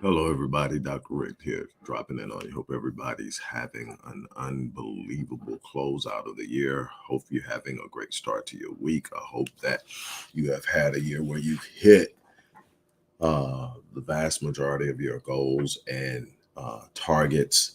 Hello, everybody. Dr. Rick here, dropping in on you. Hope everybody's having an unbelievable closeout of the year. Hope you're having a great start to your week. I hope that you have had a year where you've hit the vast majority of your goals and targets.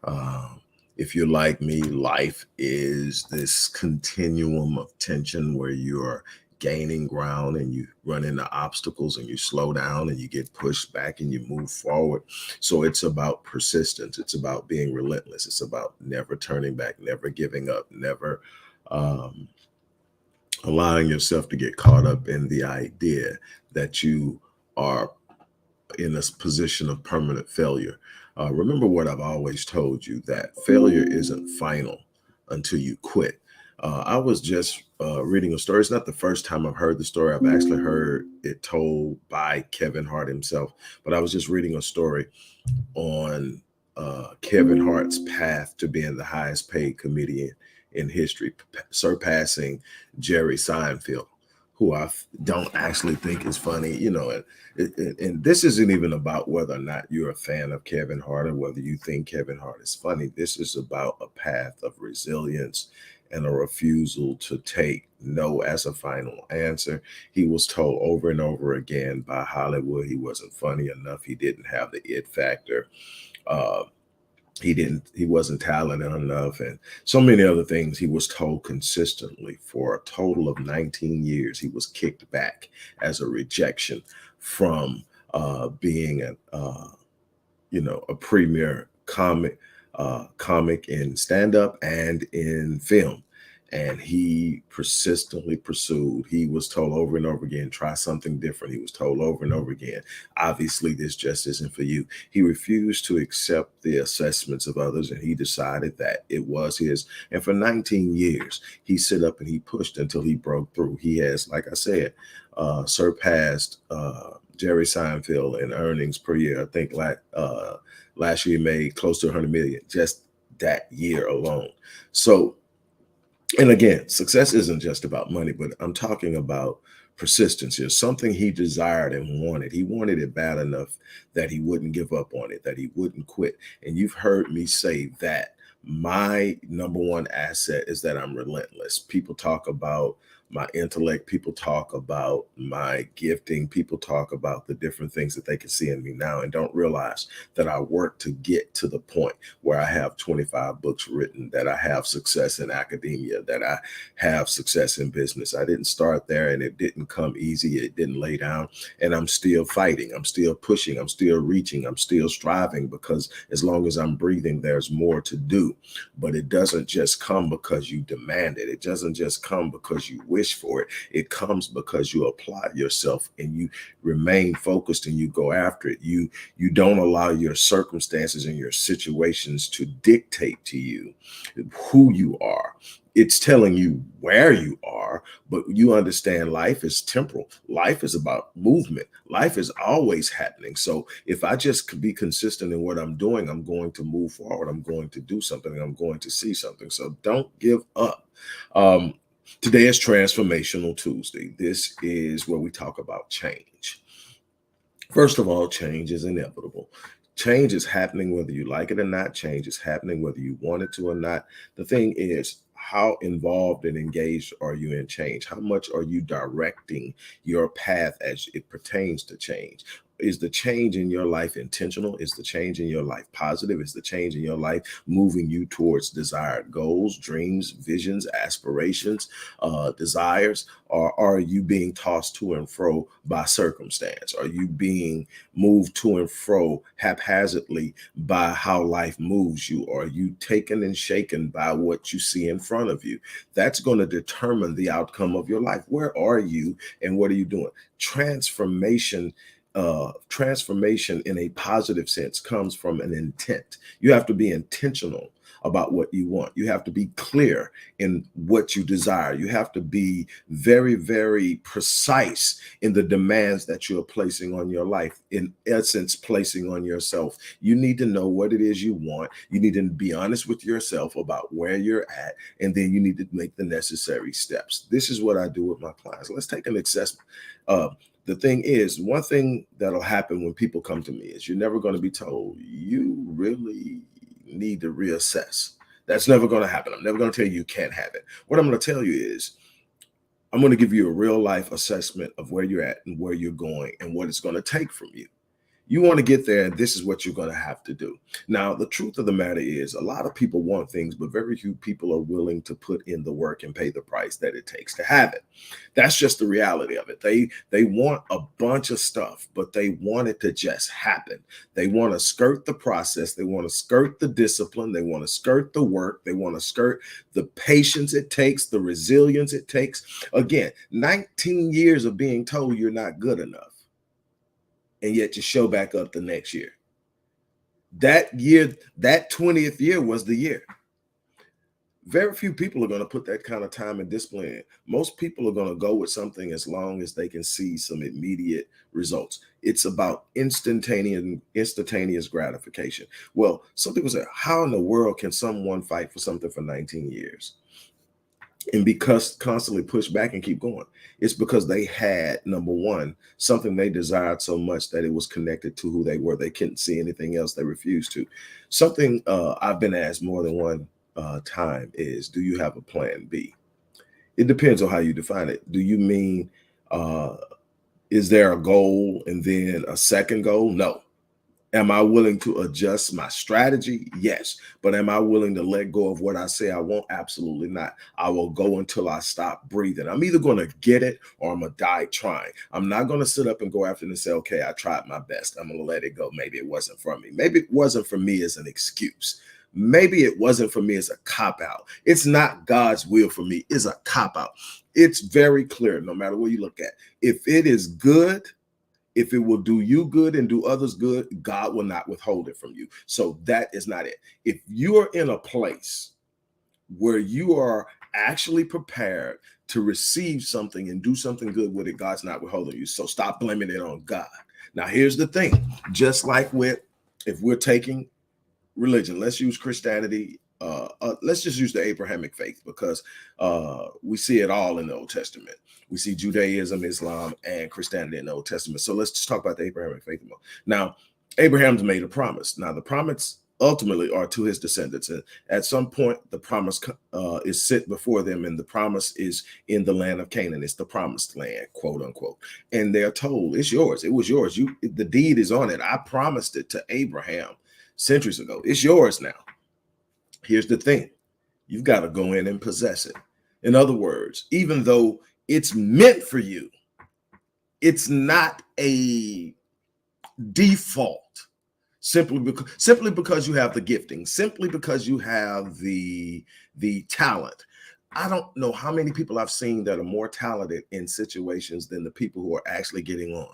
Uh, if you're like me, life is this continuum of tension where you're gaining ground and you run into obstacles and you slow down and you get pushed back and you move forward. So it's about persistence. It's about being relentless. It's about never turning back, never giving up, never um, allowing yourself to get caught up in the idea that you are in a position of permanent failure. Remember what I've always told you, that failure isn't final until you quit. I was just reading a story. It's not the first time I've heard the story. I've actually heard it told by Kevin Hart himself. But I was just reading a story on Kevin Hart's path to being the highest paid comedian in history, surpassing Jerry Seinfeld, who I don't actually think is funny, and this isn't even about whether or not you're a fan of Kevin Hart or whether you think Kevin Hart is funny. This is about a path of resilience and a refusal to take no as a final answer. He was told over and over again by Hollywood he wasn't funny enough. He didn't have the it factor. Uh, he wasn't talented enough, and so many other things. He was told consistently for a total of 19 years. He was kicked back as a rejection from being a premier comic in stand-up and in film. And he persistently pursued. He was told over and over again, try something different. He was told over and over again, obviously this just isn't for you. He refused to accept the assessments of others, and he decided that it was his. And for 19 years, he sit up and he pushed until he broke through. He has, like I said, surpassed Jerry Seinfeld in earnings per year. I think last year he made close to 100 million just that year alone. So, and again, success isn't just about money, but I'm talking about persistence here. Something he desired and wanted. He wanted it bad enough that he wouldn't give up on it, that he wouldn't quit. And you've heard me say that my number one asset is that I'm relentless. People talk about my intellect. People talk about my gifting. People talk about the different things that they can see in me now and don't realize that I work to get to the point where I have 25 books written, that I have success in academia, that I have success in business. I didn't start there and it didn't come easy. It didn't lay down, and I'm still fighting. I'm still pushing. I'm still reaching. I'm still striving, because as long as I'm breathing, there's more to do. But it doesn't just come because you demand it. It doesn't just come because you wish for it. It comes because you apply yourself and you remain focused and you go after it. You don't allow your circumstances and your situations to dictate to you who you are. It's telling you where you are, but you understand life is temporal. Life is about movement. Life is always happening. So if I just could be consistent in what I'm doing, I'm going to move forward. I'm going to do something. I'm going to see something. So don't give up. Today is Transformational Tuesday. This is where we talk about change. First of all, change is inevitable. Change is happening whether you like it or not. Change is happening whether you want it to or not. The thing is, how involved and engaged are you in change? How much are you directing your path as it pertains to change? Is the change in your life intentional? Is the change in your life positive? Is the change in your life moving you towards desired goals, dreams, visions, aspirations, desires? Or are you being tossed to and fro by circumstance? Are you being moved to and fro haphazardly by how life moves you? Or are you taken and shaken by what you see in front of you? That's going to determine the outcome of your life. Where are you and what are you doing? Transformation Transformation in a positive sense comes from an intent. You have to be intentional about what you want. You have to be clear in what you desire. You have to be very, very precise in the demands that you're placing on your life, in essence, placing on yourself. You need to know what it is you want. You need to be honest with yourself about where you're at, and then you need to make the necessary steps. This is what I do with my clients. Let's take an assessment. The thing is, one thing that'll happen when people come to me is you're never going to be told you really need to reassess. That's never going to happen. I'm never going to tell you you can't have it. What I'm going to tell you is I'm going to give you a real life assessment of where you're at and where you're going and what it's going to take from you. You want to get there, and this is what you're going to have to do. Now, the truth of the matter is a lot of people want things, but very few people are willing to put in the work and pay the price that it takes to have it. That's just the reality of it. They want a bunch of stuff, but they want it to just happen. They want to skirt the process. They want to skirt the discipline. They want to skirt the work. They want to skirt the patience it takes, the resilience it takes. Again, 19 years of being told you're not good enough, and yet you show back up the next year. That year, that 20th year was the year. Very few people are going to put that kind of time and discipline in. Most people are going to go with something as long as they can see some immediate results. It's about instantaneous gratification. Well, some people say, how in the world can someone fight for something for 19 years? And because constantly push back and keep going? It's because they had, number one, something they desired so much that it was connected to who they were. They couldn't see anything else. They refused to. Something I've been asked more than one time is, do you have a plan B? It depends on how you define it. Do you mean, is there a goal and then a second goal? No. Am I willing to adjust my strategy? Yes. But am I willing to let go of what I say I want? Absolutely not. I will go until I stop breathing. I'm either going to get it or I'm going to die trying. I'm not going to sit up and go after it and say, okay, I tried my best. I'm going to let it go. Maybe it wasn't for me. Maybe it wasn't for me as an excuse. Maybe it wasn't for me as a cop-out. It's not God's will for me. It's a cop-out. It's very clear, no matter what you look at. If it is good, if it will do you good and do others good, God will not withhold it from you. So that is not it. If you are in a place where you are actually prepared to receive something and do something good with it, God's not withholding you. So stop blaming it on God. Now, here's the thing. Just like if we're taking religion, let's use Christianity. Let's just use the Abrahamic faith, because we see it all in the Old Testament. We see Judaism, Islam, and Christianity in the Old Testament. So let's just talk about the Abrahamic faith. Now, Abraham's made a promise. Now, the promise ultimately are to his descendants. And at some point, the promise is set before them, and the promise is in the land of Canaan. It's the promised land, quote unquote. And they're told, it's yours. It was yours. The deed is on it. I promised it to Abraham centuries ago. It's yours now. Here's the thing. You've got to go in and possess it. In other words, even though it's meant for you, it's not a default simply because you have the gifting, simply because you have the talent. I don't know how many people I've seen that are more talented in situations than the people who are actually getting on.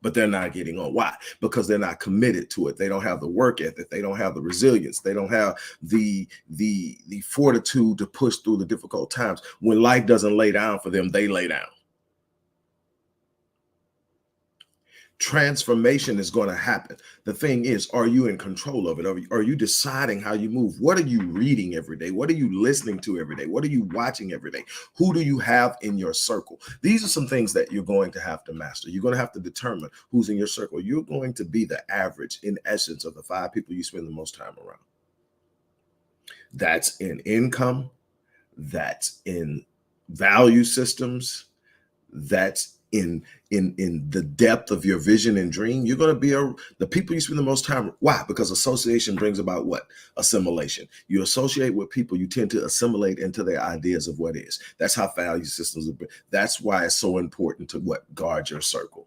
But they're not getting on. Why? Because they're not committed to it. They don't have the work ethic. They don't have the resilience. They don't have the fortitude to push through the difficult times. When life doesn't lay down for them, they lay down. Transformation is going to happen. The thing is, are you in control of it? Are you deciding how you move? What are you reading every day? What are you listening to every day? What are you watching every day? Who do you have in your circle? These are some things that you're going to have to master. You're going to have to determine who's in your circle. You're going to be the average, in essence, of the 5 people you spend the most time around. That's in income. That's in value systems. That's in the depth of your vision and dream. You're going to be the people you spend the most time. Why? Because association brings about what? Assimilation. You associate with people, you tend to assimilate into their ideas of what is. That's how value systems are. That's why it's so important to guard your circle.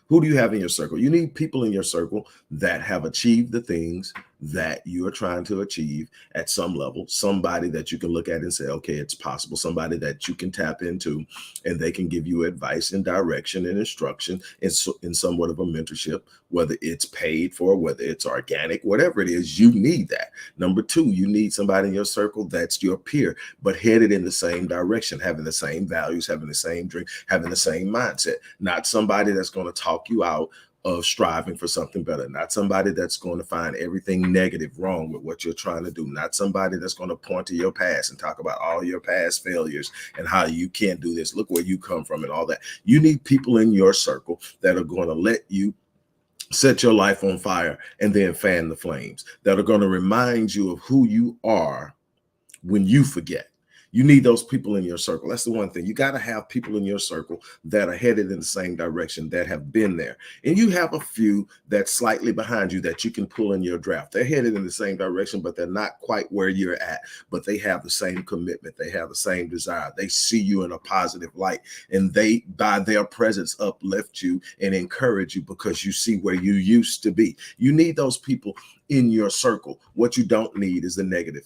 Who do you have in your circle? You need people in your circle that have achieved the things that you are trying to achieve at some level, somebody that you can look at and say, okay, it's possible, somebody that you can tap into, and they can give you advice and direction and instruction in somewhat of a mentorship, whether it's paid for, whether it's organic, whatever it is, you need that. Number two, you need somebody in your circle that's your peer, but headed in the same direction, having the same values, having the same dream, having the same mindset, not somebody that's going to talk you out of striving for something better, not somebody that's going to find everything negative wrong with what you're trying to do, not somebody that's going to point to your past and talk about all your past failures and how you can't do this, look where you come from and all that. You need people in your circle that are going to let you set your life on fire and then fan the flames, that are going to remind you of who you are when you forget. You need those people in your circle. That's the one thing. You got to have people in your circle that are headed in the same direction, that have been there. And you have a few that's slightly behind you that you can pull in your draft. They're headed in the same direction, but they're not quite where you're at. But they have the same commitment. They have the same desire. They see you in a positive light. And they, by their presence, uplift you and encourage you because you see where you used to be. You need those people in your circle. What you don't need is the negative,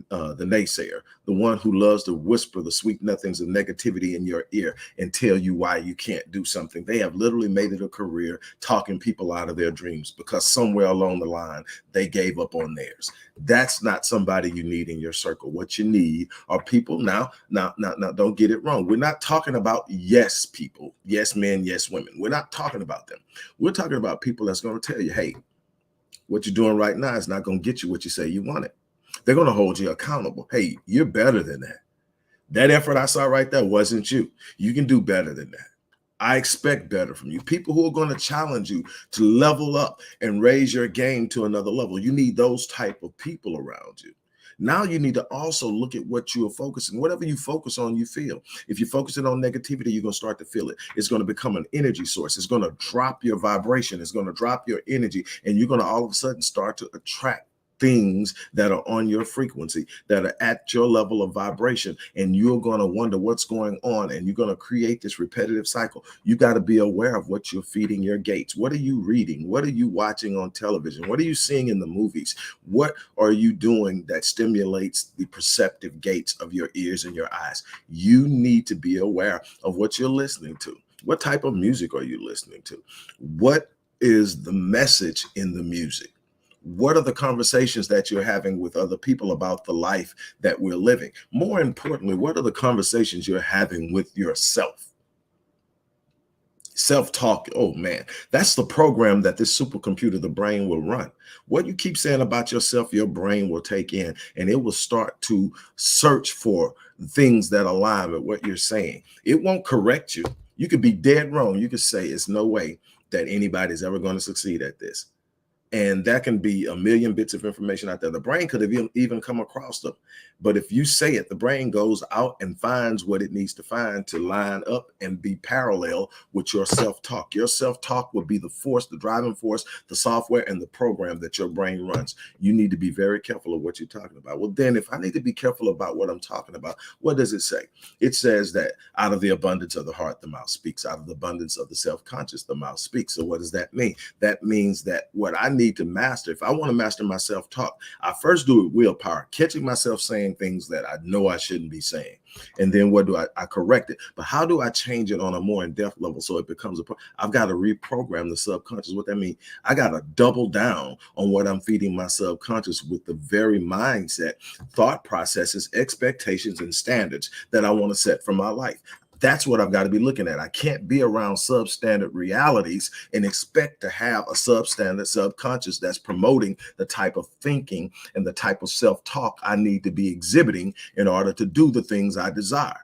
the naysayer, the one who loves to whisper the sweet nothings of negativity in your ear and tell you why you can't do something. They have literally made it a career talking people out of their dreams because somewhere along the line they gave up on theirs. That's not somebody you need in your circle. What you need are people. Now, don't get it wrong. We're not talking about yes people, yes men, yes women. We're not talking about them. We're talking about people that's going to tell you, hey, what you're doing right now is not going to get you what you say you wanted. They're going to hold you accountable. Hey, you're better than that. That effort I saw right there wasn't you. You can do better than that. I expect better from you. People who are going to challenge you to level up and raise your game to another level. You need those type of people around you. Now you need to also look at what you are focusing. Whatever you focus on, you feel. If you're focusing on negativity, you're going to start to feel it. It's going to become an energy source. It's going to drop your vibration. It's going to drop your energy. And you're going to all of a sudden start to attract things that are on your frequency, that are at your level of vibration, and you're going to wonder what's going on, and you're going to create this repetitive cycle. You got to be aware of what you're feeding your gates. What are you reading? What are you watching on television? What are you seeing in the movies? What are you doing that stimulates the perceptive gates of your ears and your eyes? You need to be aware of what you're listening to. What type of music are you listening to? What is the message in the music? What are the conversations that you're having with other people about the life that we're living? More importantly, what are the conversations you're having with yourself? Self-talk, oh man, that's the program that this supercomputer, the brain, will run. What you keep saying about yourself, your brain will take in, and it will start to search for things that align with what you're saying. It won't correct you. You could be dead wrong. You could say, it's no way that anybody's ever going to succeed at this. And that can be a million bits of information out there. The brain could have even come across them. But if you say it, the brain goes out and finds what it needs to find to line up and be parallel with your self-talk. Your self-talk will be the force, the driving force, the software, and the program that your brain runs. You need to be very careful of what you're talking about. Well, then if I need to be careful about what I'm talking about, what does it say? It says that out of the abundance of the heart, the mouth speaks. Out of the abundance of the self-conscious, the mouth speaks. So what does that mean? That means that what I need to master, if I want to master my self-talk, I first do it willpower, catching myself saying things that I know I shouldn't be saying. And then what do I correct it? But how do I change it on a more in-depth level so it becomes I've got to reprogram the subconscious. What that means, I got to double down on what I'm feeding my subconscious with the very mindset, thought processes, expectations, and standards that I want to set for my life. That's what I've got to be looking at. I can't be around substandard realities and expect to have a substandard subconscious that's promoting the type of thinking and the type of self-talk I need to be exhibiting in order to do the things I desire.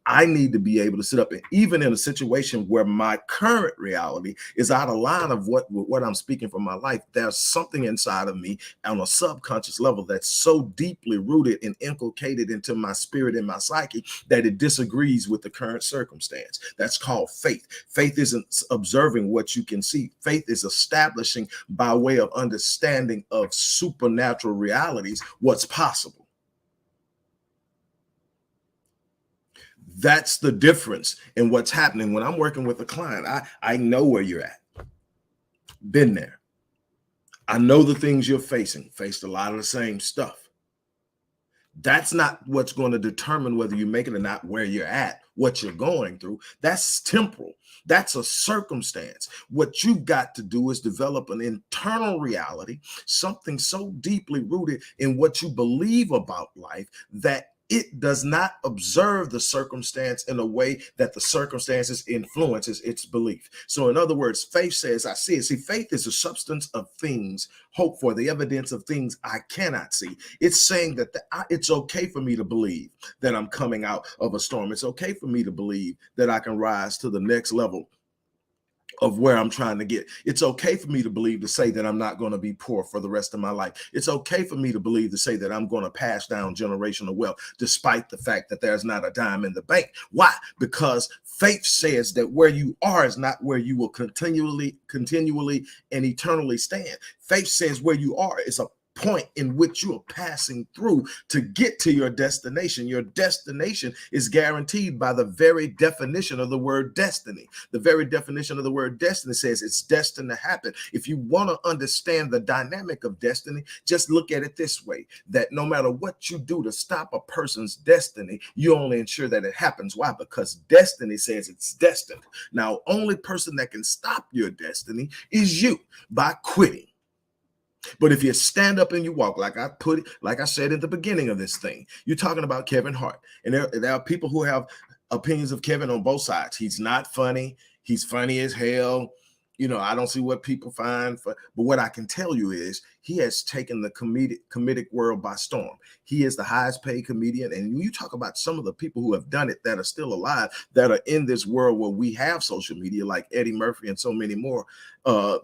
I need to be able to sit up, and even in a situation where my current reality is out of line of what I'm speaking for my life, there's something inside of me on a subconscious level that's so deeply rooted and inculcated into my spirit and my psyche that it disagrees with the current circumstance. That's called faith. Faith isn't observing what you can see. Faith is establishing by way of understanding of supernatural realities what's possible. That's the difference in what's happening when I'm working with a client. I know where you're at. Been there. I know the things you're faced a lot of the same stuff. That's not what's going to determine whether you make it or not, where you're at, what you're going through. That's temporal. That's a circumstance. What you've got to do is develop an internal reality, something so deeply rooted in what you believe about life that it does not observe the circumstance in a way that the circumstances influences its belief. So in other words, faith says, I see it. See, faith is a substance of things hoped for, the evidence of things I cannot see. It's saying that it's okay for me to believe that I'm coming out of a storm. It's okay for me to believe that I can rise to the next level of where I'm trying to get. It's okay for me to believe, to say that I'm not going to be poor for the rest of my life. It's okay for me to believe, to say that I'm going to pass down generational wealth, despite the fact that there's not a dime in the bank. Why? Because faith says that where you are is not where you will continually and eternally stand. Faith says where you are is a point in which you are passing through to get to your destination. Your destination is guaranteed by the very definition of the word destiny. The very definition of the word destiny says it's destined to happen. If you want to understand the dynamic of destiny, just look at it this way, that no matter what you do to stop a person's destiny, you only ensure that it happens. Why? Because destiny says it's destined. Now, only person that can stop your destiny is you, by quitting. But if you stand up and you walk, like I said at the beginning of this thing, you're talking about Kevin Hart. And there are people who have opinions of Kevin on both sides. He's not funny. He's funny as hell. I don't see what people find. But what I can tell you is he has taken the comedic world by storm. He is the highest paid comedian. And when you talk about some of the people who have done it that are still alive, that are in this world where we have social media, like Eddie Murphy and so many more,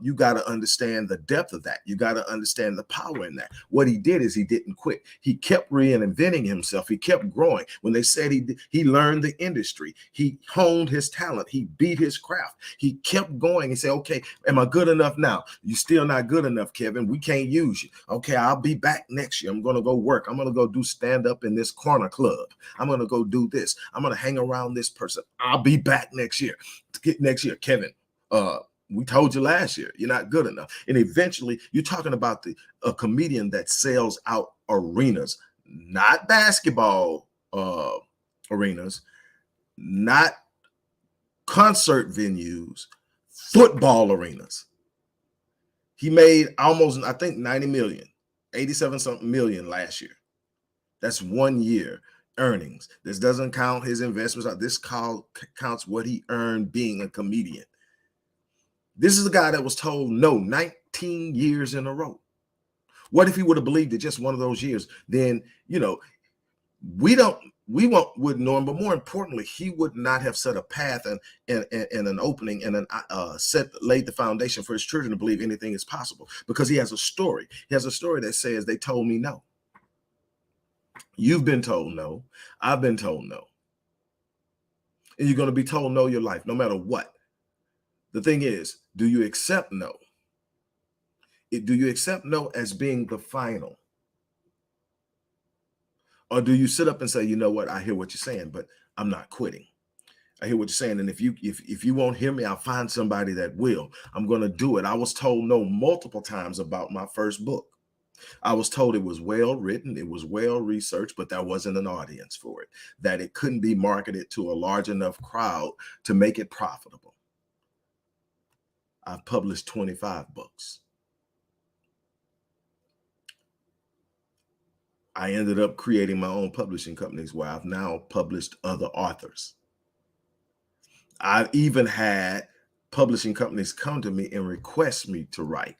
you got to understand the depth of that. You got to understand the power in that. What he did is he didn't quit. He kept reinventing himself. He kept growing. When they said he learned the industry, he honed his talent. He beat his craft. He kept going. He said, okay, am I good enough now? You're still not good enough, Kevin. We can't use you. Okay, I'll be back next year. I'm going to go work. I'm going to go do stand up in this corner club. I'm going to go do this. I'm going to hang around this person. I'll be back next year. Kevin, we told you last year, you're not good enough. And eventually you're talking about a comedian that sells out arenas, not basketball arenas, not concert venues, football arenas. He made almost, I think, 90 million, 87 something million last year. That's 1 year earnings. This doesn't count his investments. This counts what he earned being a comedian. This is a guy that was told no 19 years in a row. What if he would have believed it just one of those years? Then, we wouldn't know him, but more importantly, he would not have set a path and an opening and laid the foundation for his children to believe anything is possible, because he has a story. He has a story that says, they told me no. You've been told no. I've been told no. And you're going to be told no your life, no matter what. The thing is, do you accept no? Do you accept no as being the final? Or do you sit up and say, you know what, I hear what you're saying, but I'm not quitting. I hear what you're saying. And if you won't hear me, I'll find somebody that will. I'm going to do it. I was told no multiple times about my first book. I was told it was well written, it was well researched, but there wasn't an audience for it, that it couldn't be marketed to a large enough crowd to make it profitable. I've published 25 books. I ended up creating my own publishing companies where I've now published other authors. I've even had publishing companies come to me and request me to write.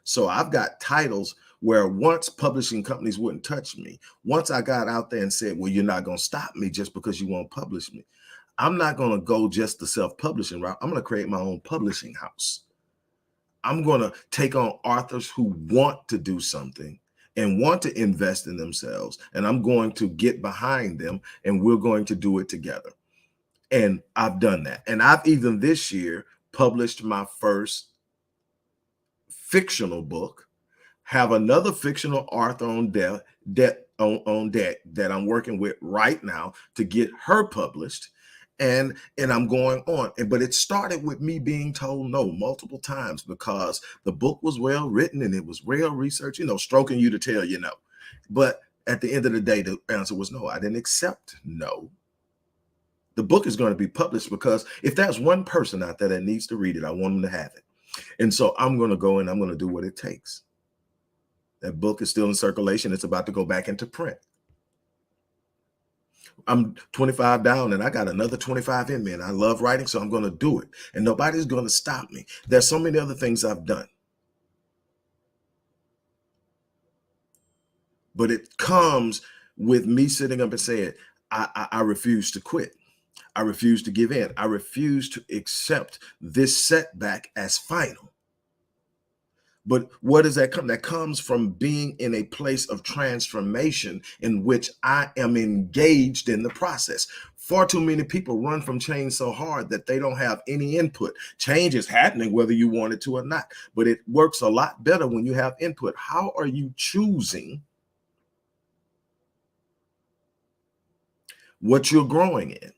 So I've got titles where once publishing companies wouldn't touch me. Once I got out there and said, well, you're not going to stop me just because you won't publish me. I'm not going to go just the self-publishing route. I'm going to create my own publishing house. I'm going to take on authors who want to do something and want to invest in themselves. And I'm going to get behind them and we're going to do it together. And I've done that. And I've even this year published my first fictional book, have another fictional author on deck that I'm working with right now to get her published. And I'm going on. But it started with me being told no multiple times because the book was well written and it was well researched, stroking you to tell you no. But at the end of the day, the answer was no. I didn't accept no. The book is going to be published because if there's one person out there that needs to read it, I want them to have it. And so I'm going to go and I'm going to do what it takes. That book is still in circulation. It's about to go back into print. I'm 25 down and I got another 25 in me, and I love writing, so I'm going to do it. And nobody's going to stop me. There's so many other things I've done. But it comes with me sitting up and saying, I refuse to quit. I refuse to give in. I refuse to accept this setback as final. But what does that come? That comes from being in a place of transformation in which I am engaged in the process. Far too many people run from change so hard that they don't have any input. Change is happening whether you want it to or not, but it works a lot better when you have input. How are you choosing what you're growing in?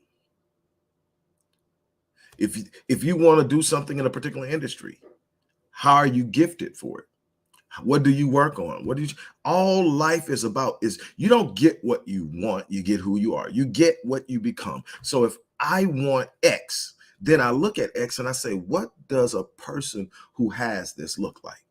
If you want to do something in a particular industry, how are you gifted for it? What do you work on? All life is about is you don't get what you want, you get who you are. You get what you become. So if I want X, then I look at X and I say, what does a person who has this look like?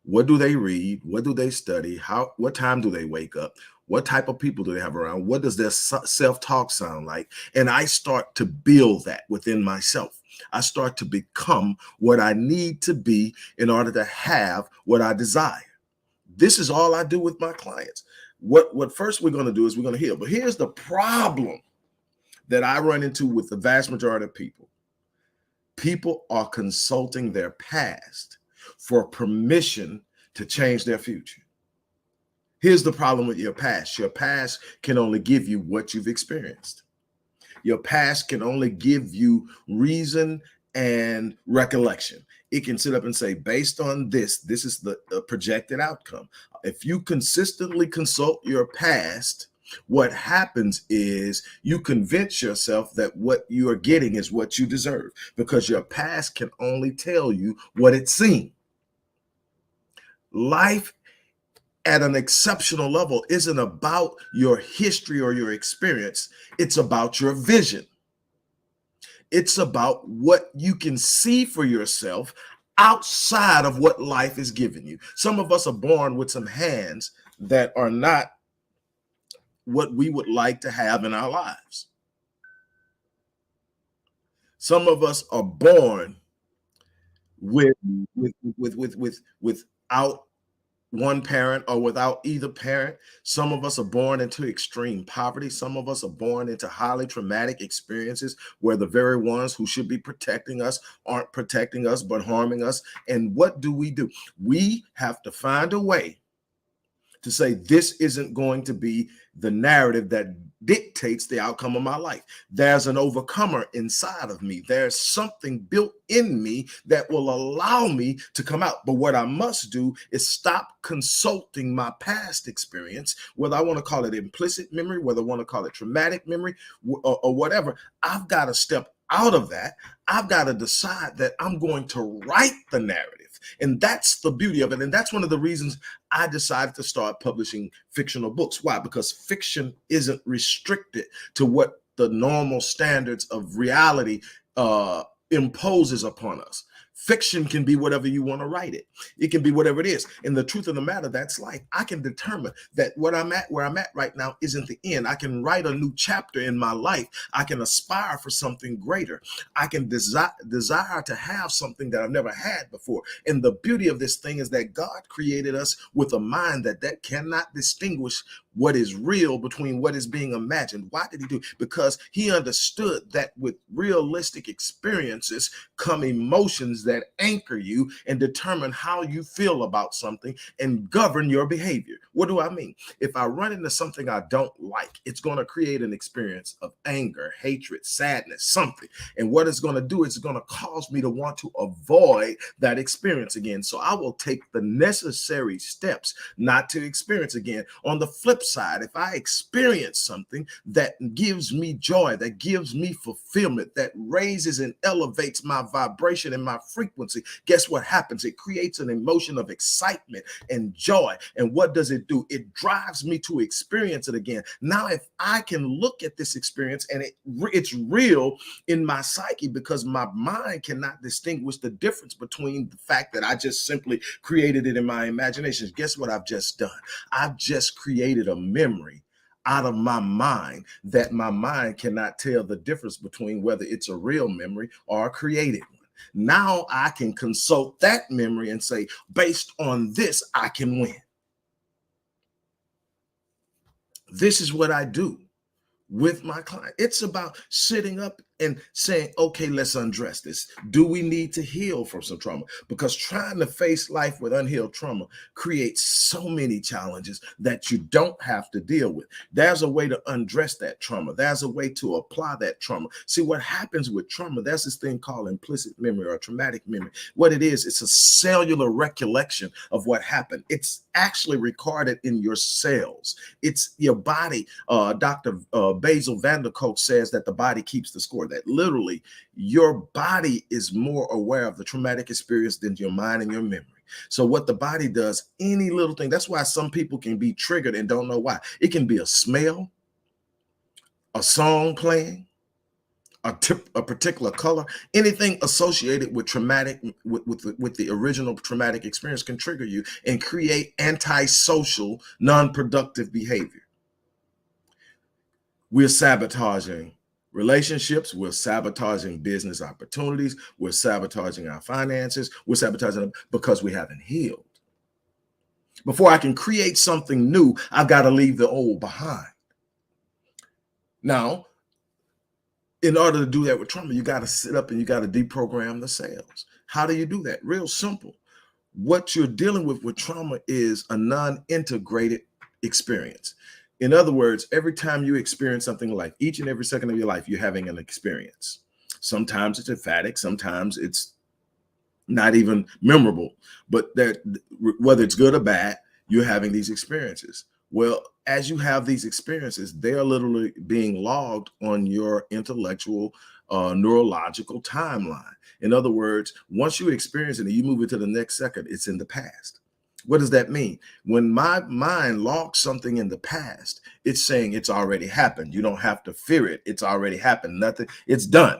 What do they read? What do they study? What time do they wake up? What type of people do they have around? What does their self-talk sound like? And I start to build that within myself. I start to become what I need to be in order to have what I desire. This is all I do with my clients. What first we're going to do is we're going to heal. But here's the problem that I run into with the vast majority of people. People are consulting their past for permission to change their future. Here's the problem with your past. Your past can only give you what you've experienced. Your past can only give you reason and recollection. It can sit up and say, based on this is the projected outcome. If you consistently consult your past, what happens is you convince yourself that what you are getting is what you deserve, because your past can only tell you what it's seen. Life at an exceptional level isn't about your history or your experience. It's about your vision. It's about what you can see for yourself outside of what life is giving you. Some of us are born with some hands that are not what we would like to have in our lives. Some of us are born without one parent or without either parent. Some of us are born into extreme poverty. Some of us are born into highly traumatic experiences where the very ones who should be protecting us aren't protecting us but harming us. And what do? We have to find a way to say, this isn't going to be the narrative that dictates the outcome of my life. There's an overcomer inside of me. There's something built in me that will allow me to come out. But what I must do is stop consulting my past experience, whether I want to call it implicit memory, whether I want to call it traumatic memory, or whatever. I've got to step out of that. I've got to decide that I'm going to write the narrative. And that's the beauty of it. And that's one of the reasons I decided to start publishing fictional books. Why? Because fiction isn't restricted to what the normal standards of reality imposes upon us. Fiction can be whatever you want to write it. It can be whatever it is. And the truth of the matter, that's life. I can determine that where I'm at right now isn't the end. I can write a new chapter in my life. I can aspire for something greater. I can desire to have something that I've never had before. And the beauty of this thing is that God created us with a mind that cannot distinguish what is real between what is being imagined. Why did he do? Because he understood that with realistic experience, experiences come emotions that anchor you and determine how you feel about something and govern your behavior. What do I mean? If I run into something I don't like, it's going to create an experience of anger, hatred, sadness, something. And what it's going to do is it's going to cause me to want to avoid that experience again. So I will take the necessary steps not to experience again. On the flip side, if I experience something that gives me joy, that gives me fulfillment, that raises and elevates my vibration and my frequency, guess what happens? It creates an emotion of excitement and joy. And what does it do? It drives me to experience it again. Now, if I can look at this experience and it's real in my psyche, because my mind cannot distinguish the difference between the fact that I just simply created it in my imagination. Guess what I've just done? I've just created a memory out of my mind that my mind cannot tell the difference between whether it's a real memory or a created one. Now I can consult that memory and say, based on this, I can win. This is what I do with my client. It's about sitting up and saying, okay, let's undress this. Do we need to heal from some trauma? Because trying to face life with unhealed trauma creates so many challenges that you don't have to deal with. There's a way to undress that trauma. There's a way to apply that trauma. See, what happens with trauma, there's this thing called implicit memory or traumatic memory. What it is, it's a cellular recollection of what happened. It's actually recorded in your cells. It's your body. Dr. Basil van der Kolk says that the body keeps the score, that literally your body is more aware of the traumatic experience than your mind and your memory. So what the body does, any little thing, that's why some people can be triggered and don't know why. It can be a smell, a song playing, a particular color, anything associated with traumatic, with the original traumatic experience can trigger you and create antisocial, non-productive behavior. We're sabotaging relationships, we're sabotaging business opportunities, we're sabotaging our finances, we're sabotaging them because we haven't healed. Before I can create something new, I've got to leave the old behind. Now, in order to do that with trauma, you got to sit up and you got to deprogram the cells. How do you do that? Real simple. What you're dealing with trauma is a non-integrated experience. In other words, every time you experience something like each and every second of your life, you're having an experience. Sometimes it's emphatic, sometimes it's not even memorable, but that whether it's good or bad, you're having these experiences. Well, as you have these experiences, they are literally being logged on your intellectual, neurological timeline. In other words, once you experience it and you move it to the next second, it's in the past. What does that mean? When my mind logs something in the past, it's saying it's already happened. You don't have to fear it. It's already happened. Nothing. It's done.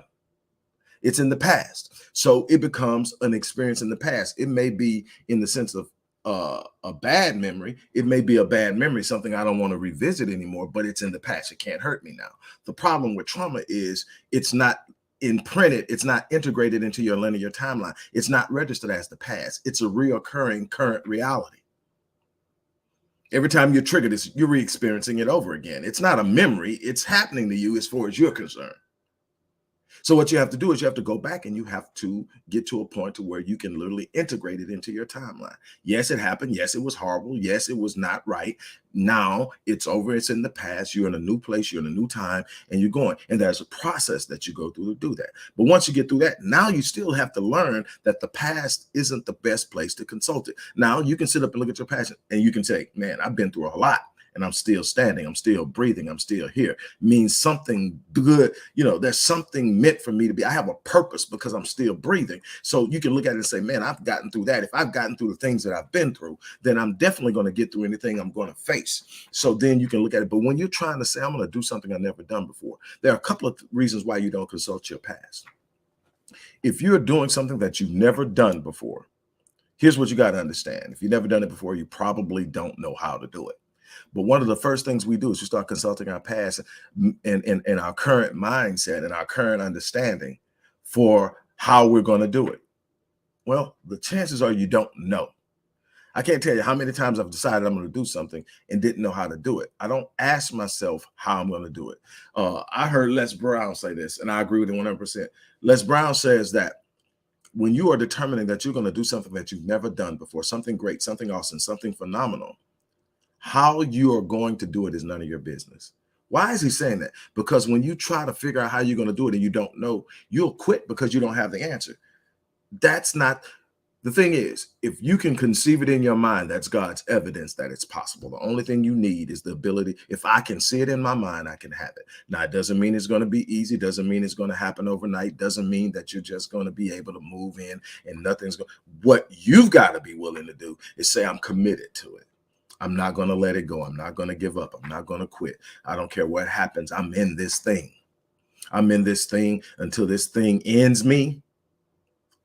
It's in the past. So it becomes an experience in the past. It may be in the sense of a bad memory. It may be a bad memory, something I don't want to revisit anymore, but it's in the past. It can't hurt me now. The problem with trauma is it's not imprinted, it's not integrated into your linear timeline. It's not registered as the past. It's a reoccurring current reality. Every time you're triggered, you're re-experiencing it over again. It's not a memory. It's happening to you as far as you're concerned. So what you have to do is you have to go back and you have to get to a point to where you can literally integrate it into your timeline. Yes, it happened. Yes, it was horrible. Yes, it was not right. Now it's over. It's in the past. You're in a new place. You're in a new time and you're going. And there's a process that you go through to do that. But once you get through that, now you still have to learn that the past isn't the best place to consult it. Now you can sit up and look at your past and you can say, man, I've been through a lot. And I'm still standing, I'm still breathing, I'm still here. Means something good, there's something meant for me to be. I have a purpose because I'm still breathing. So you can look at it and say, man, I've gotten through that. If I've gotten through the things that I've been through, then I'm definitely going to get through anything I'm going to face. So then you can look at it. But when you're trying to say, I'm going to do something I've never done before, there are a couple of reasons why you don't consult your past. If you're doing something that you've never done before, here's what you got to understand. If you've never done it before, you probably don't know how to do it. But one of the first things we do is we start consulting our past and our current mindset and our current understanding for how we're going to do it. Well, the chances are you don't know. I can't tell you how many times I've decided I'm going to do something and didn't know how to do it. I don't ask myself how I'm going to do it. I heard Les Brown say this, and I agree with him 100%. Les Brown says that when you are determining that you're going to do something that you've never done before, something great, something awesome, something phenomenal, how you are going to do it is none of your business. Why is he saying that? Because when you try to figure out how you're going to do it and you don't know, you'll quit because you don't have the answer. That's not the thing. Is if you can conceive it in your mind, that's God's evidence that it's possible. The only thing you need is the ability. If I can see it in my mind, I can have it. Now, it doesn't mean it's going to be easy, doesn't mean it's going to happen overnight, doesn't mean that you're just going to be able to move in and nothing's going. What you've got to be willing to do is say, I'm committed to it. I'm not going to let it go. I'm not going to give up. I'm not going to quit. I don't care what happens. I'm in this thing. I'm in this thing until this thing ends me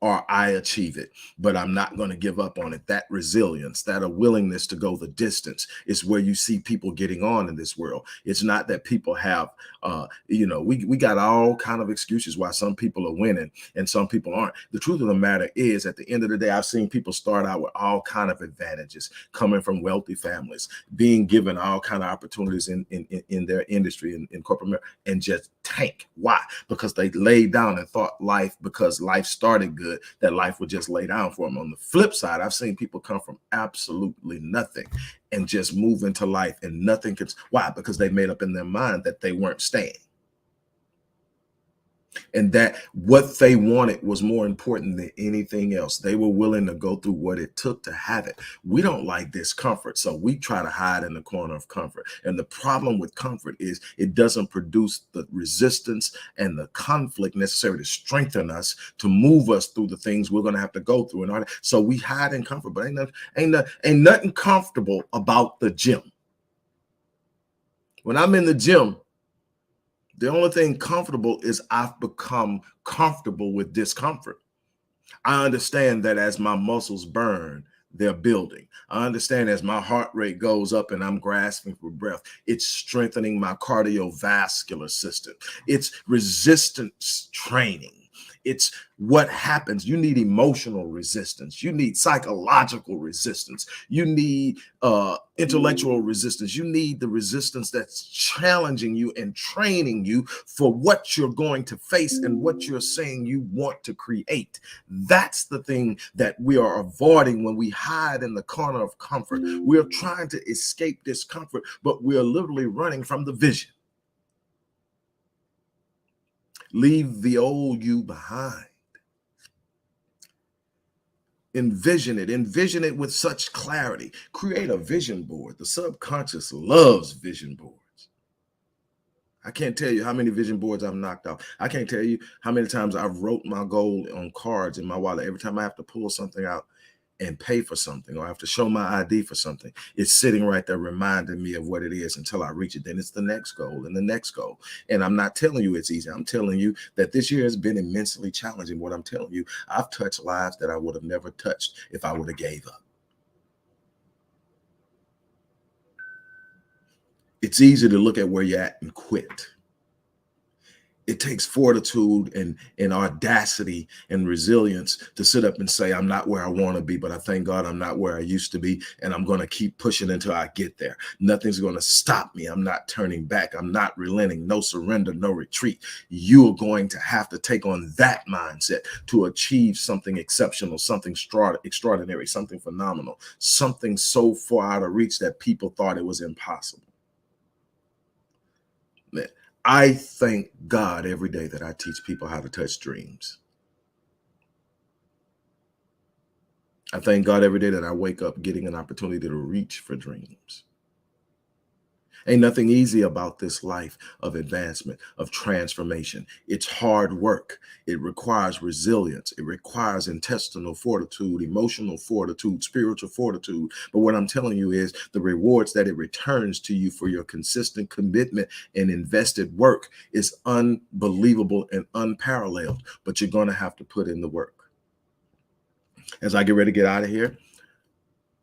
or I achieve it, but I'm not going to give up on it. That resilience, that a willingness to go the distance is where you see people getting on in this world. It's not that people have, we got all kind of excuses why some people are winning and some people aren't. The truth of the matter is, at the end of the day, I've seen people start out with all kind of advantages, coming from wealthy families, being given all kind of opportunities in their industry, in corporate America, and just tank. Why? Because they laid down and thought life, because life started good, that life would just lay down for them. On the flip side, I've seen people come from absolutely nothing and just move into life and nothing can. Why? Because they made up in their mind that they weren't staying. And that what they wanted was more important than anything else. They were willing to go through what it took to have it. We don't like discomfort, so we try to hide in the corner of comfort. And the problem with comfort is it doesn't produce the resistance and the conflict necessary to strengthen us, to move us through the things we're going to have to go through. And so we hide in comfort, but ain't nothing comfortable about the gym. When I'm in the gym, the only thing comfortable is I've become comfortable with discomfort. I understand that as my muscles burn, they're building. I understand as my heart rate goes up and I'm grasping for breath, it's strengthening my cardiovascular system. It's resistance training. It's what happens. You need emotional resistance. You need psychological resistance. You need intellectual resistance. You need the resistance that's challenging you and training you for what you're going to face and what you're saying you want to create. That's the thing that we are avoiding when we hide in the corner of comfort. We're trying to escape discomfort, but we're literally running from the vision. Leave the old you behind. Envision it with such clarity. Create a vision board. The subconscious loves vision boards. I can't tell you how many vision boards I've knocked out. I can't tell you how many times I've wrote my goal on cards in my wallet. Every time I have to pull something out and pay for something, or I have to show my ID for something, it's sitting right there reminding me of what it is until I reach it. Then it's the next goal and the next goal. And I'm not telling you it's easy. I'm telling you that this year has been immensely challenging. What I'm telling you, I've touched lives that I would have never touched if I would have gave up. It's easy to look at where you're at and quit. It takes fortitude and audacity and resilience to sit up and say, I'm not where I want to be, but I thank God I'm not where I used to be. And I'm going to keep pushing until I get there. Nothing's going to stop me. I'm not turning back. I'm not relenting. No surrender, no retreat. You're going to have to take on that mindset to achieve something exceptional, something extraordinary, something phenomenal, something so far out of reach that people thought it was impossible. Man, I thank God every day that I teach people how to touch dreams. I thank God every day that I wake up getting an opportunity to reach for dreams. Ain't nothing easy about this life of advancement, of transformation. It's hard work. It requires resilience. It requires intestinal fortitude, emotional fortitude, spiritual fortitude. But what I'm telling you is the rewards that it returns to you for your consistent commitment and invested work is unbelievable and unparalleled. But you're going to have to put in the work. As I get ready to get out of here,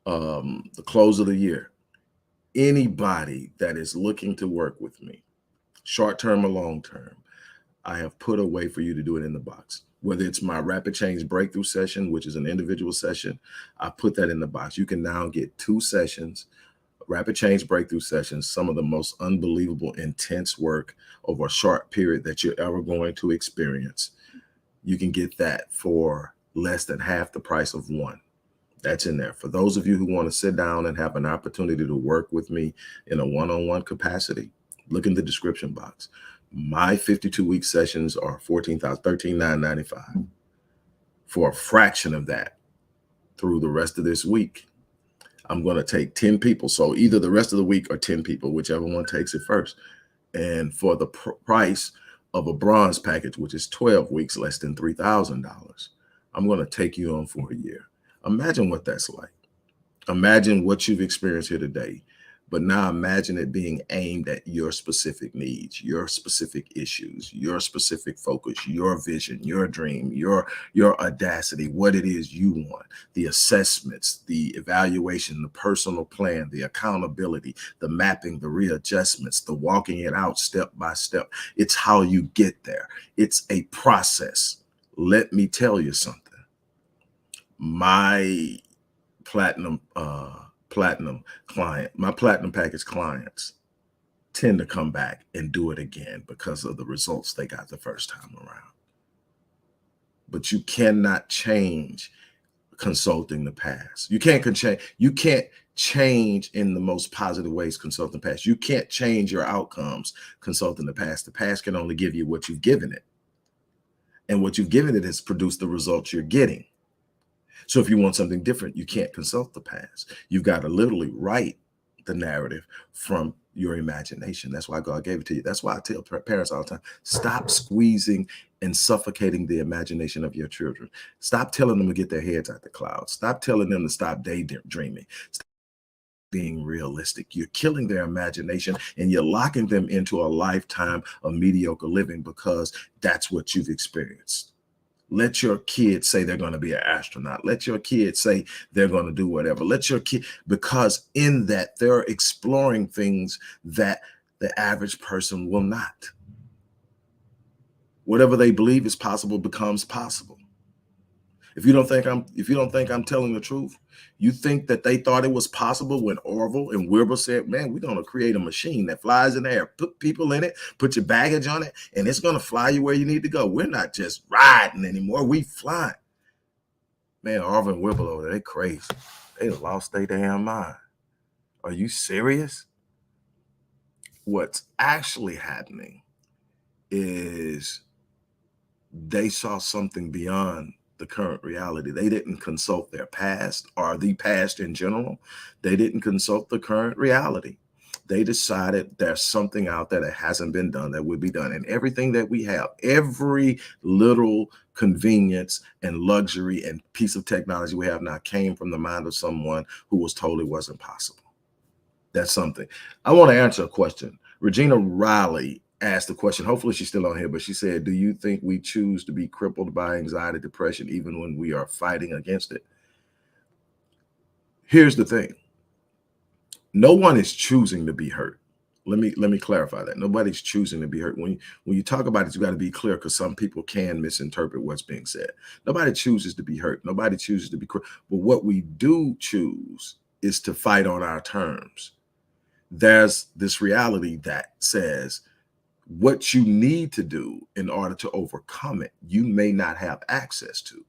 the close of the year, anybody that is looking to work with me, short term or long term, I have put a way for you to do it in the box. whether it's my rapid change breakthrough session, which is an individual session, I put that in the box. You can now get 2 sessions, rapid change breakthrough sessions, some of the most unbelievable, intense work over a short period that you're ever going to experience. You can get that for less than half the price of one. That's in there. For those of you who want to sit down and have an opportunity to work with me in a one-on-one capacity, look in the description box. My 52-week sessions are 13,995. For a fraction of that, through the rest of this week, I'm going to take 10 people. So either the rest of the week or 10 people, whichever one takes it first. And for the price of a bronze package, which is 12 weeks, less than $3,000, I'm going to take you on for a year. Imagine what that's like. Imagine what you've experienced here today, but now imagine it being aimed at your specific needs, your specific issues, your specific focus, your vision, your dream, your audacity, what it is you want, the assessments, the evaluation, the personal plan, the accountability, the mapping, the readjustments, the walking it out step by step. It's how you get there. It's a process. Let me tell you something. My platinum client, my platinum package clients tend to come back and do it again because of the results they got the first time around. But you cannot change consulting the past. You can't change in the most positive ways consulting the past. You can't change your outcomes consulting the past. The past can only give you what you've given it. And what you've given it has produced the results you're getting. So if you want something different, you can't consult the past. You've got to literally write the narrative from your imagination. That's why God gave it to you. That's why I tell parents all the time, stop squeezing and suffocating the imagination of your children. Stop telling them to get their heads out the clouds. Stop telling them to stop daydreaming. Stop being realistic. You're killing their imagination and you're locking them into a lifetime of mediocre living because that's what you've experienced. Let your kids say they're going to be an astronaut. Let your kids say they're going to do whatever. Let your kid, because in that they're exploring things that the average person will not. Whatever they believe is possible becomes possible. If you don't think I'm telling the truth, you think that they thought it was possible when Orville and Wilbur said, man, we're going to create a machine that flies in the air, put people in it, put your baggage on it, and it's going to fly you where you need to go. We're not just riding anymore. We flying. Man, Orville and Wilbur over there, they crazy. They lost their damn mind. Are you serious? What's actually happening is they saw something beyond the current reality. They didn't consult their past or the past in general. They didn't consult the current reality. They decided there's something out there that hasn't been done that would be done. And everything that we have, every little convenience and luxury and piece of technology we have now came from the mind of someone who was told it wasn't possible. That's something. I want to answer a question. Regina Riley asked the question. Hopefully she's still on here, but she said, do you think we choose to be crippled by anxiety, depression, even when we are fighting against it? Here's the thing. No one is choosing to be hurt. Let me clarify that. Nobody's choosing to be hurt. When you talk about it, you got to be clear because some people can misinterpret what's being said. Nobody chooses to be hurt. Nobody chooses to be crippled. But what we do choose is to fight on our terms. There's this reality that says what you need to do in order to overcome it, you may not have access to.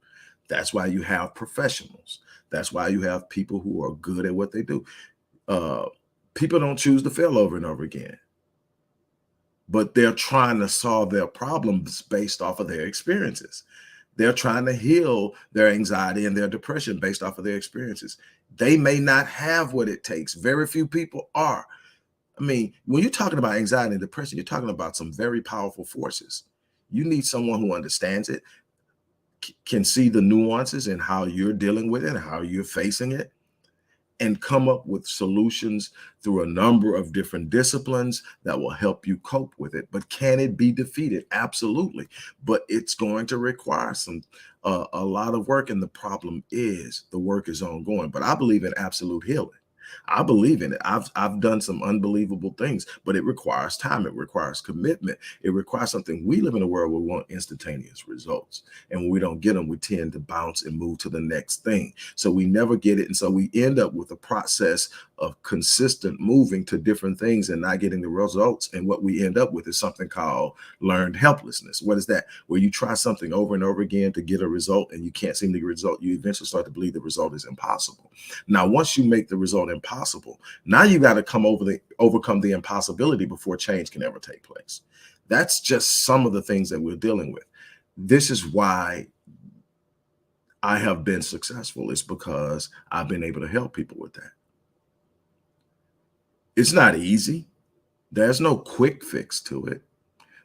That's why you have professionals. That's why you have people who are good at what they do. People don't choose to fail over and over again, but they're trying to solve their problems based off of their experiences. They're trying to heal their anxiety and their depression based off of their experiences. They may not have what it takes. Very few people are. I mean, when you're talking about anxiety and depression, you're talking about some very powerful forces. You need someone who understands it, can see the nuances and how you're dealing with it and how you're facing it, and come up with solutions through a number of different disciplines that will help you cope with it. But can it be defeated? Absolutely. But it's going to require a lot of work. And the problem is the work is ongoing. But I believe in absolute healing. I believe in it. I've done some unbelievable things, but it requires time. It requires commitment. It requires something. We live in a world where we want instantaneous results. And when we don't get them, we tend to bounce and move to the next thing. So we never get it. And so we end up with a process of consistent moving to different things and not getting the results. And what we end up with is something called learned helplessness. What is that? Where you try something over and over again to get a result and you can't seem to get a result. You eventually start to believe the result is impossible. Now, once you make the result impossible, now you got to overcome the impossibility before change can ever take place. That's just some of the things that we're dealing with. This is why I have been successful. It's because I've been able to help people with that. It's not easy. There's no quick fix to it.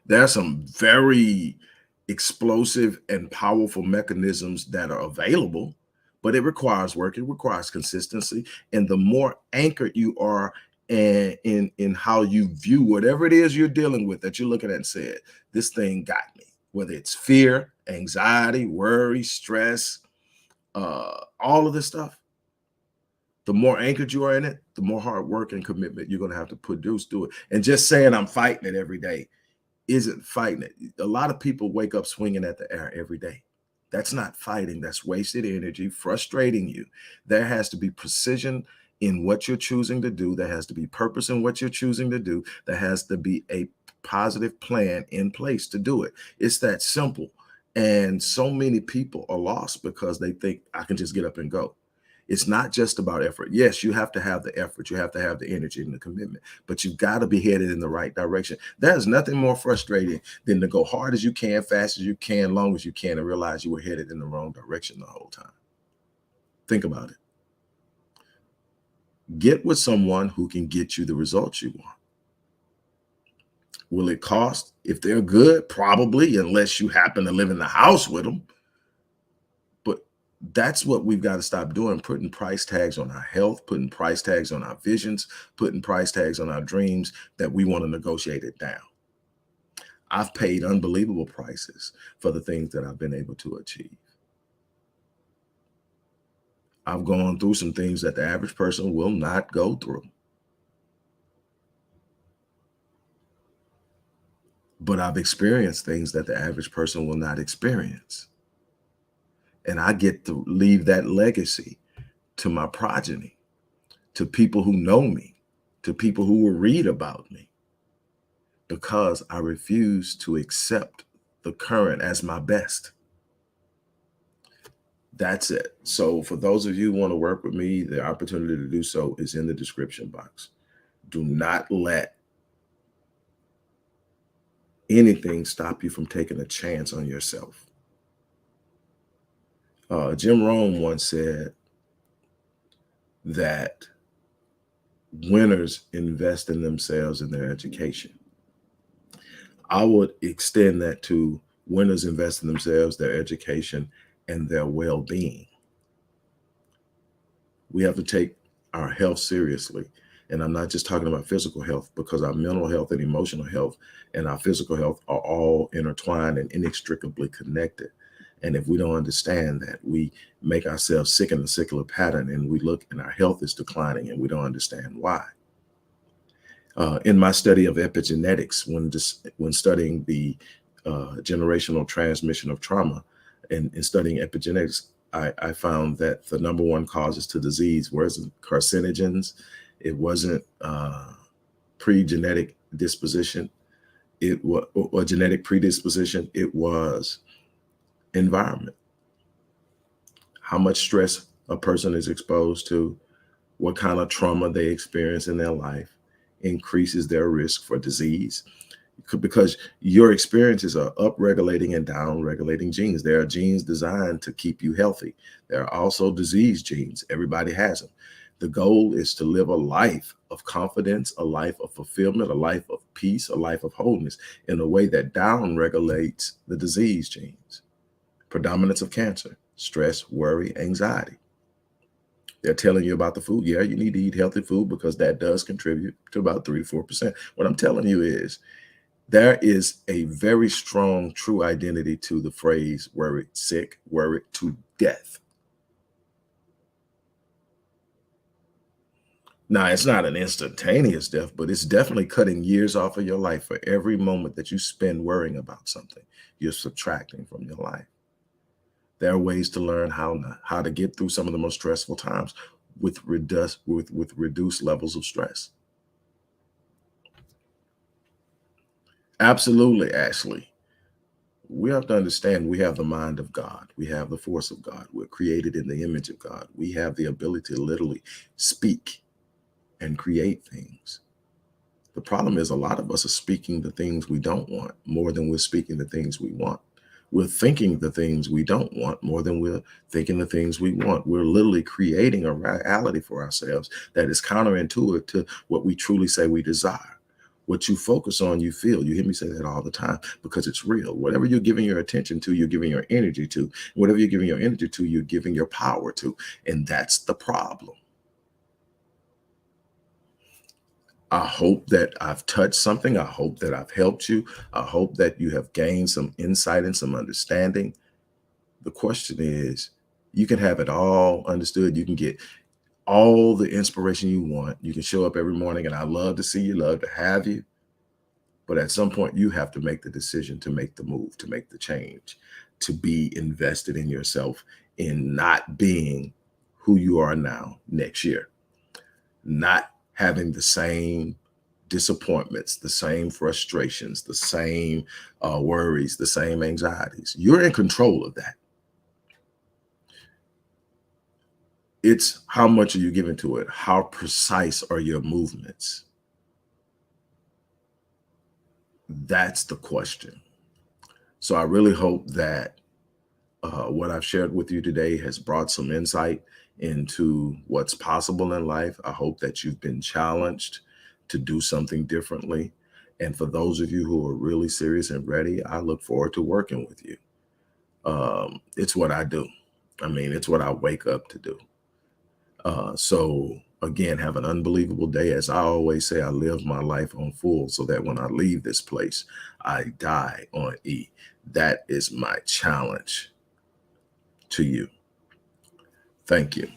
There are some very explosive and powerful mechanisms that are available, but it requires work. It requires consistency. And the more anchored you are in how you view whatever it is you're dealing with, that you're looking at and said, this thing got me, whether it's fear, anxiety, worry, stress, all of this stuff, the more anchored you are in it, the more hard work and commitment you're going to have to produce to it. And just saying I'm fighting it every day isn't fighting it. A lot of people wake up swinging at the air every day. That's not fighting. That's wasted energy, frustrating you. There has to be precision in what you're choosing to do. There has to be purpose in what you're choosing to do. There has to be a positive plan in place to do it. It's that simple. And so many people are lost because they think I can just get up and go. It's not just about effort. Yes, you have to have the effort. You have to have the energy and the commitment, but you've got to be headed in the right direction. There's nothing more frustrating than to go hard as you can, fast as you can, long as you can, and realize you were headed in the wrong direction the whole time. Think about it. Get with someone who can get you the results you want. Will it cost? If they're good, probably, unless you happen to live in the house with them. But that's what we've got to stop doing, putting price tags on our health, putting price tags on our visions, putting price tags on our dreams that we want to negotiate it down. I've paid unbelievable prices for the things that I've been able to achieve. I've gone through some things that the average person will not go through. But I've experienced things that the average person will not experience. And I get to leave that legacy to my progeny, to people who know me, to people who will read about me, because I refuse to accept the current as my best. That's it. So for those of you who want to work with me, the opportunity to do so is in the description box. Do not let anything stop you from taking a chance on yourself. Jim Rohn once said that winners invest in themselves and their education. I would extend that to winners invest in themselves, their education, and their well-being. We have to take our health seriously. And I'm not just talking about physical health, because our mental health and emotional health and our physical health are all intertwined and inextricably connected. And if we don't understand that, we make ourselves sick in a secular pattern, and we look and our health is declining and we don't understand why. In my study of epigenetics, when studying the generational transmission of trauma and studying epigenetics, I found that the number one causes to disease wasn't carcinogens, it wasn't pre-genetic disposition, it was or genetic predisposition, it was environment. How much stress a person is exposed to, what kind of trauma they experience in their life increases their risk for disease, because your experiences are up-regulating and down-regulating genes. There are genes designed to keep you healthy. There are also disease genes. Everybody has them. The goal is to live a life of confidence, a life of fulfillment, a life of peace, a life of wholeness in a way that down-regulates the disease genes. Predominance of cancer, stress, worry, anxiety. They're telling you about the food. Yeah, you need to eat healthy food because that does contribute to about 3 to 4%. What I'm telling you is there is a very strong true identity to the phrase worried sick, worried to death. Now, it's not an instantaneous death, but it's definitely cutting years off of your life. For every moment that you spend worrying about something, you're subtracting from your life. There are ways to learn how to get through some of the most stressful times with reduced levels of stress. Absolutely, Ashley. We have to understand we have the mind of God. We have the force of God. We're created in the image of God. We have the ability to literally speak and create things. The problem is a lot of us are speaking the things we don't want more than we're speaking the things we want. We're thinking the things we don't want more than we're thinking the things we want. We're literally creating a reality for ourselves that is counterintuitive to what we truly say we desire. What you focus on, you feel. You hear me say that all the time because it's real. Whatever you're giving your attention to, you're giving your energy to. Whatever you're giving your energy to, you're giving your power to. And that's the problem. I hope that I've touched something. I hope that I've helped you. I hope that you have gained some insight and some understanding. The question is, you can have it all understood. You can get all the inspiration you want. You can show up every morning, and I love to see you, love to have you. But at some point, you have to make the decision to make the move, to make the change, to be invested in yourself, in not being who you are now next year, not having the same disappointments, the same frustrations, the same worries, the same anxieties. You're in control of that. It's how much are you giving to it? How precise are your movements? That's the question. So I really hope that what I've shared with you today has brought some insight into what's possible in life. I hope that you've been challenged to do something differently. And for those of you who are really serious and ready, I look forward to working with you. It's what I do. I mean, it's what I wake up to do. So again, have an unbelievable day. As I always say, I live my life on full so that when I leave this place, I die on E. That is my challenge to you. Thank you.